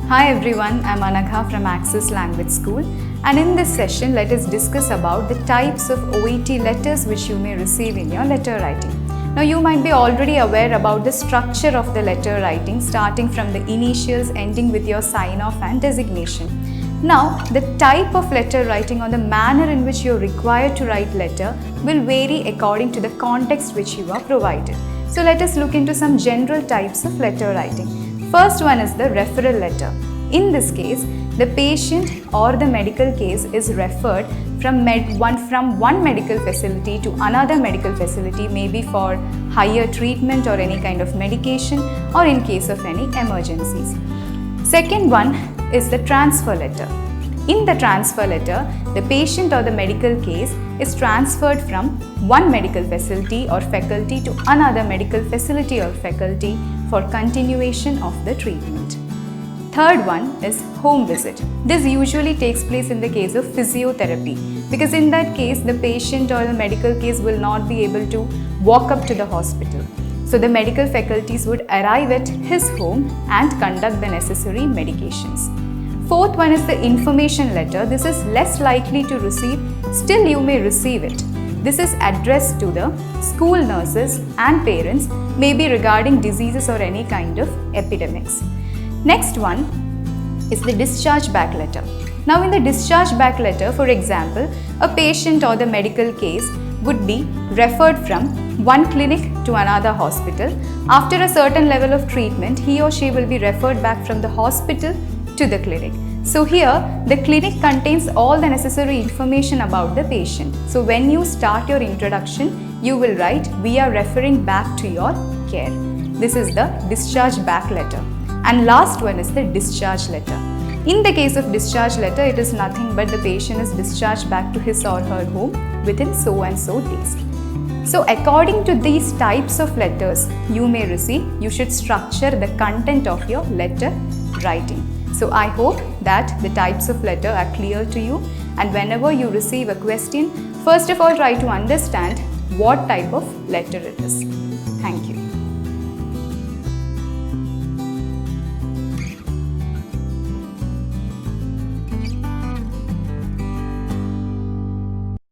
Hi everyone, I'm Anagha from Access Language School, and in this session let us discuss about the types of OET letters which you may receive in your letter writing. Now you might be already aware about the structure of the letter writing, starting from the initials ending with your sign off and designation. Now the type of letter writing or the manner in which you are required to write letter will vary according to the context which you are provided. So let us look into some general types of letter writing. First one is the referral letter. In this case, the patient or the medical case is referred from one medical facility to another medical facility, maybe for higher treatment or any kind of medication or in case of any emergencies. Second one is the transfer letter. In the transfer letter, the patient or the medical case is transferred from one medical facility or faculty to another medical facility or faculty for continuation of the treatment. Third one is home visit. This usually takes place in the case of physiotherapy, because in that case the patient or the medical case will not be able to walk up to the hospital. So the medical faculties would arrive at his home and conduct the necessary medications. Fourth one is the information letter. This is less likely to receive, still you may receive it. This is addressed to the school nurses and parents, maybe regarding diseases or any kind of epidemics. Next one is the discharge back letter. Now in the discharge back letter, for example, a patient or the medical case would be referred from one clinic to another hospital. After a certain level of treatment, he or she will be referred back from the hospital to the clinic. So here the clinic contains all the necessary information about the patient. So when you start your introduction, you will write, "We are referring back to your care." This is the discharge back letter. And last one is the discharge letter. In the case of discharge letter, it is nothing but the patient is discharged back to his or her home within so and so days. So according to these types of letters you may receive, you should structure the content of your letter writing. So I hope that the types of letter are clear to you, and whenever you receive a question, first of all try to understand what type of letter it is. Thank you.